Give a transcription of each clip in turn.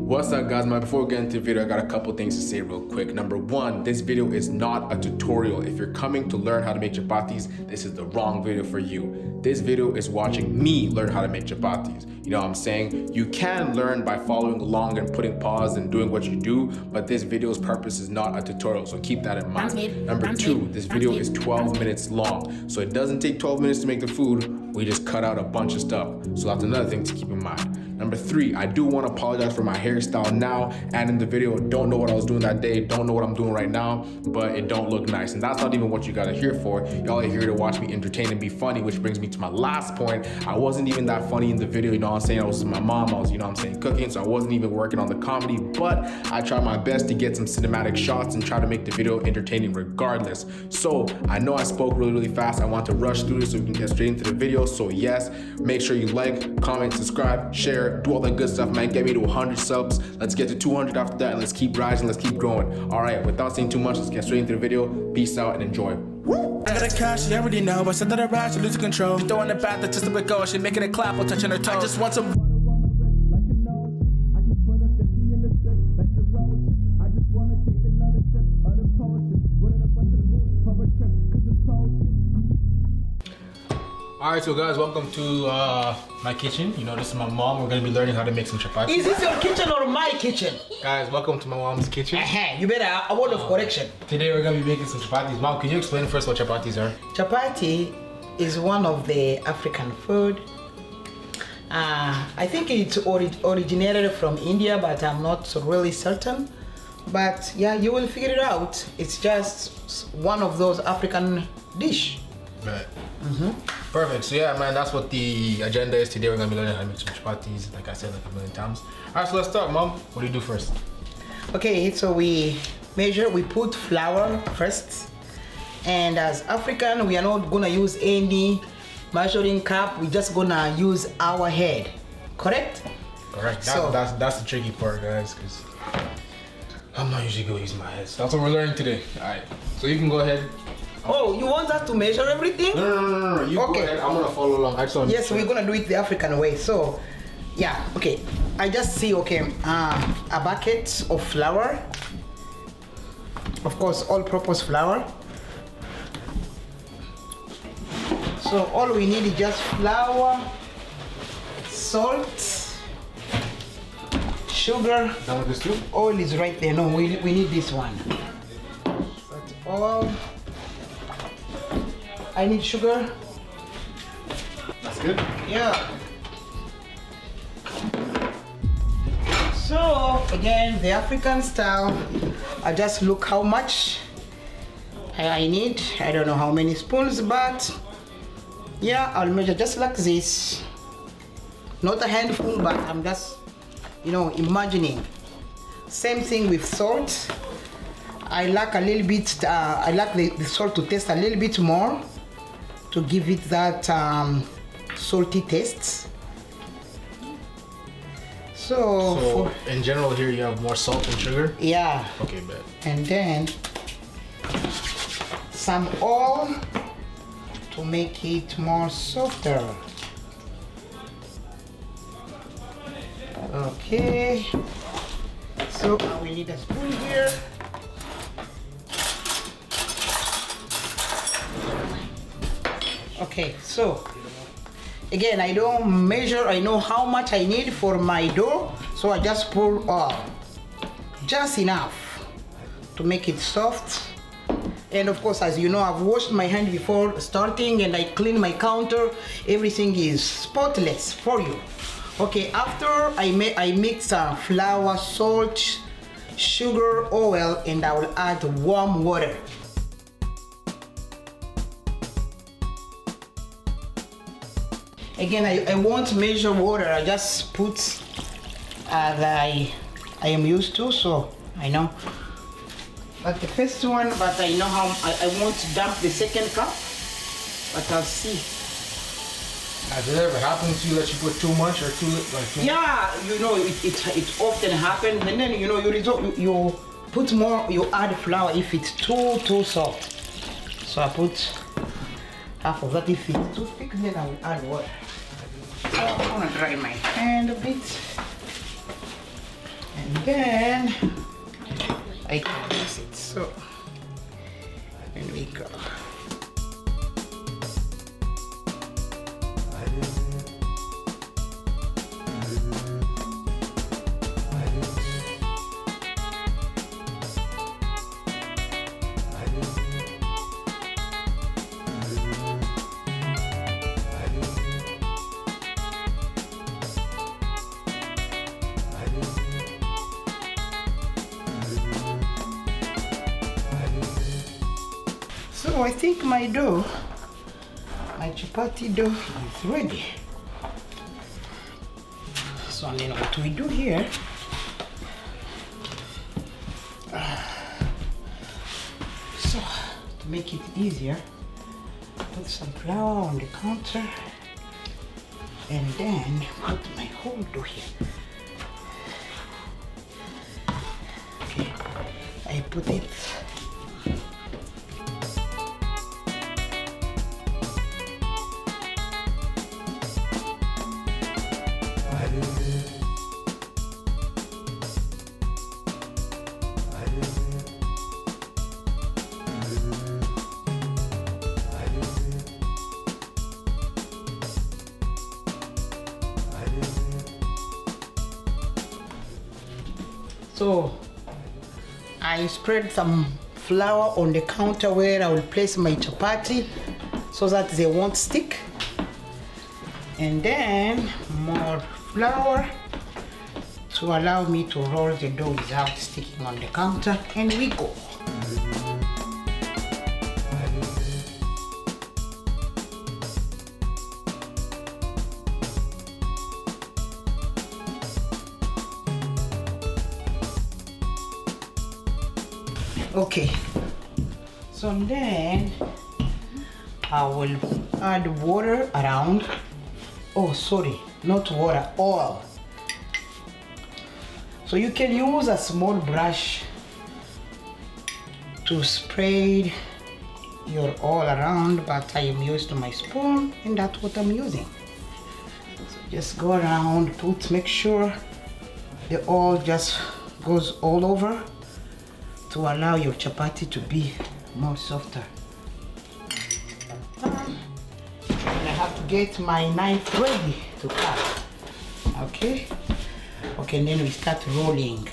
What's up, guys? Before we get into the video, I got a couple things to say real quick. Number one, this video is not a tutorial. If you're coming to learn how to make chapatis, this is the wrong video for you. This video is watching me learn how to make chapatis. You know what I'm saying? You can learn by following along and putting pause and doing what you do, but this video's purpose is not a tutorial, so keep that in mind. Number two, this video is 12 minutes long, so it doesn't take 12 minutes to make the food. We just cut out a bunch of stuff. So that's another thing to keep in mind. Number three, I do want to apologize for my hairstyle now and in the video. Don't know what I was doing that day, don't know what I'm doing right now, but it don't look nice. And that's not even what you got to hear for. Y'all are here to watch me entertain and be funny, which brings me to my last point. I wasn't even that funny in the video, you know what I'm saying? I was with my mom, I was, you know what I'm saying, cooking, so I wasn't even working on the comedy, but I tried my best to get some cinematic shots and try to make the video entertaining regardless. So I know I spoke really fast. I want to rush through this so we can get straight into the video. So yes, make sure you like, comment, subscribe, share, do all that good stuff, man. Get me to 100 subs. Let's get to 200 after that, and let's keep rising, let's keep growing. All right, without saying too much, let's get straight into the video. Peace out and enjoy. Woo! I got a cash, you already know, but something around, she losing control. She throwing it back, that's just a bit go. She making it clap while touching her toes. I just want some water on my wrist, like an ocean. I just put a 50 in this bitch, like the roasted. I just wanna take another sip of the potion. Running up under the moon for a trip, cause it's potent. Alright, so guys, welcome to my kitchen. You know, this is my mom. We're gonna be learning how to make some chapatis. Is this your kitchen or my kitchen? Guys, welcome to my mom's kitchen. You better a word of correction. Today we're gonna be making some chapatis. Mom, can you explain first what chapatis are? Chapati is one of the African food. I think it originated from India, but I'm not really certain. But yeah, you will figure it out. It's just one of those African dish. Right. Perfect. So yeah, man, that's what the agenda is today. We're gonna be learning how to make some chapatis, like I said like a million times. All right, so let's start, Mom. What do you do first? Okay, so we put flour first. And as African, we are not gonna use any measuring cup. We're just gonna use our head, correct? Correct. That's the tricky part, guys, because I'm not usually gonna use my head. So that's what we're learning today. All right, so you can go ahead. Oh, you want us to measure everything? No. You okay. Go ahead. I'm gonna follow along. Yes, we're gonna do it the African way. So, yeah, okay. I just see, okay, a bucket of flour. Of course, all-purpose flour. So all we need is just flour, salt, sugar. Done with this too? Oil is right there. No, we need this one. That's all. I need sugar. That's good. Yeah. So again, the African style. I just look how much I need. I don't know how many spoons, but yeah, I'll measure just like this. Not a handful, but I'm just, you know, imagining. Same thing with salt. I like a little bit. I like the salt to taste a little bit more, to give it that salty taste. So in general here you have more salt and sugar? Yeah. Okay, bet. And then some oil to make it more softer. Okay. So we need a spoon here. Okay, so again, I don't measure. I know how much I need for my dough, so I just pour just enough to make it soft. And of course, as you know, I've washed my hand before starting, and I clean my counter. Everything is spotless for you. Okay, after I mix flour, salt, sugar, oil, and I will add warm water. Again, I won't measure water. I just put as I am used to, so I know. But the first one, but I know how I won't dump the second cup, but I'll see. Has it ever happened to you that you put too much or too little? Yeah, you know, it often happens, and then you know you put more. You add flour if it's too soft. So I put half of that. If it's too thick, then I will add water. So I'm gonna dry my hand a bit. And then I can mix it. So there we go. So I think my dough, my chapati dough is ready. So then what we do here, so to make it easier, put some flour on the counter and then put my whole dough here. Okay, I put it. So I spread some flour on the counter where I will place my chapati so that they won't stick. And then more flour to allow me to roll the dough without sticking on the counter. And we go. Okay, so then I will add water around. Oh, sorry, not water, oil. So you can use a small brush to spread your oil around, but I am used to my spoon and that's what I'm using. So just go around, make sure the oil just goes all over to allow your chapati to be more softer. And I have to get my knife ready to cut. Okay? Okay, and then we start rolling.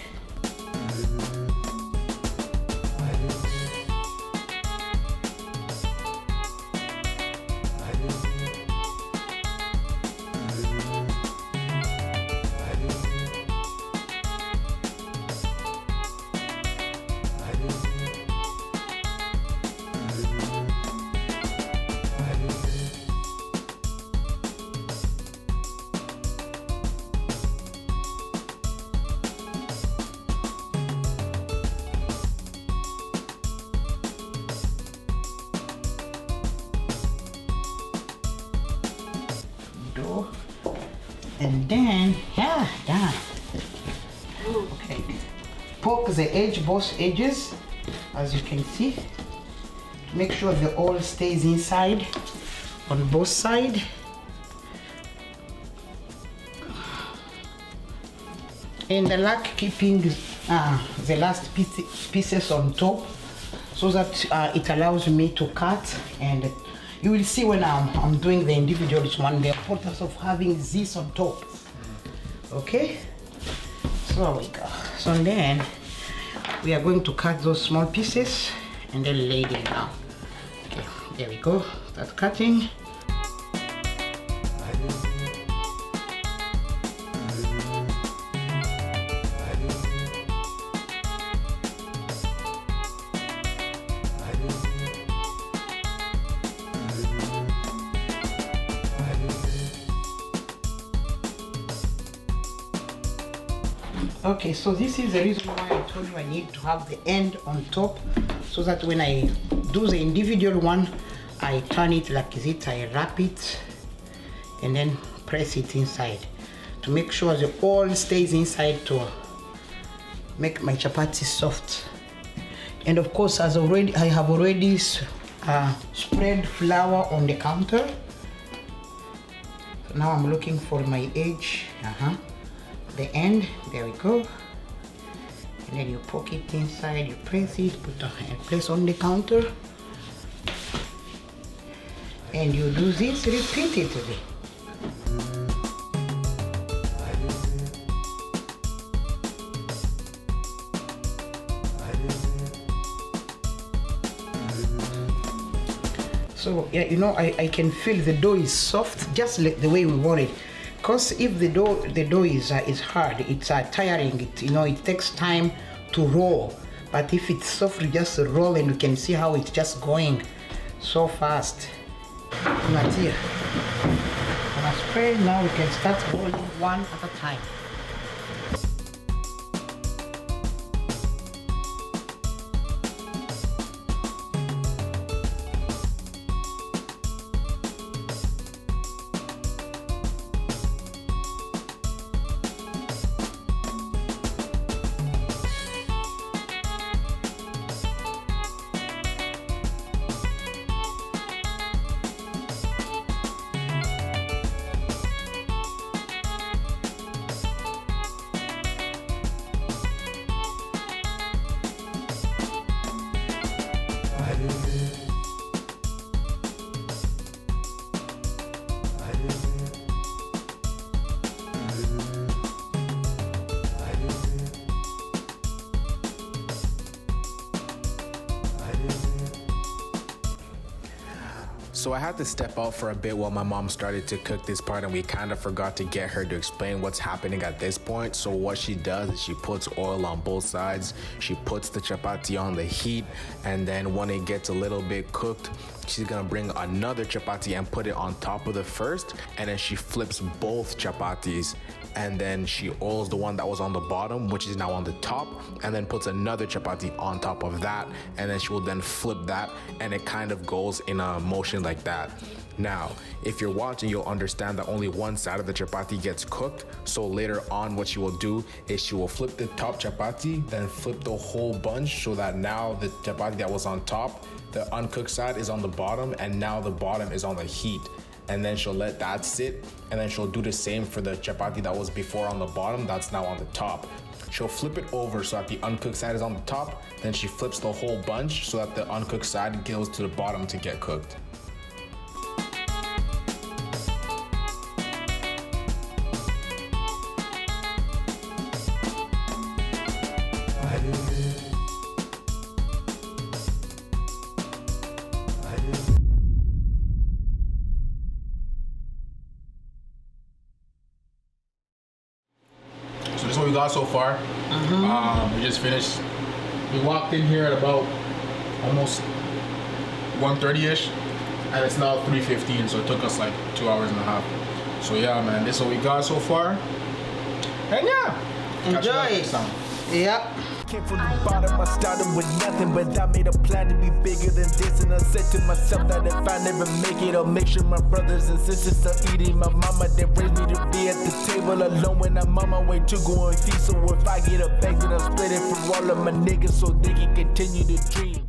And then, yeah, done. Okay, poke the edge, both edges, as you can see. Make sure the oil stays inside on both sides. And I like keeping the last pieces on top so that it allows me to cut. And you will see when I'm doing the individual one, the importance of having this on top. Okay, so we go. So then we are going to cut those small pieces and then lay them down. Okay, there we go. Start cutting. Okay, so this is the reason why I told you I need to have the end on top, so that when I do the individual one, I turn it like this, I wrap it and then press it inside to make sure the oil stays inside to make my chapati soft. And of course, I have already spread flour on the counter. So now I'm looking for my edge. The end, there we go. And then you poke it inside, you press it, put and place on the counter. And you do this repeatedly. So yeah, you know, I can feel the dough is soft, just like the way we want it. Because if the dough is hard, it's tiring. It takes time to roll. But if it's soft, you just roll, and you can see how it's just going so fast. Not here. Gonna spray. Now we can start rolling one at a time. So I had to step out for a bit while my mom started to cook this part, and we kind of forgot to get her to explain what's happening at this point. So what she does is she puts oil on both sides, she puts the chapati on the heat, and then when it gets a little bit cooked, she's gonna bring another chapati and put it on top of the first, and then she flips both chapatis, and then she oils the one that was on the bottom, which is now on the top, and then puts another chapati on top of that, and then she will then flip that, and it kind of goes in a motion like that. Now, if you're watching, you'll understand that only one side of the chapati gets cooked. So later on, what she will do is she will flip the top chapati, then flip the whole bunch, so that now the chapati that was on top, the uncooked side is on the bottom, and now the bottom is on the heat. And then she'll let that sit, and then she'll do the same for the chapati that was before on the bottom, that's now on the top. She'll flip it over so that the uncooked side is on the top, then she flips the whole bunch so that the uncooked side goes to the bottom to get cooked. So this is what we got so far. We just finished. We walked in here at about almost 1:30ish, and it's now 3:15. So it took us like 2 hours and a half. So yeah, man, this is what we got so far. And yeah, Enjoy it. Yep. Came from the bottom, I started with nothing, but I made a plan to be bigger than this. And I said to myself that if I never make it, I'll make sure my brothers and sisters are eating. My mama, they raised me to be at the table alone when I'm on my way to go and feast. So if I get a bag, then I'll split it for all of my niggas so they can continue to dream.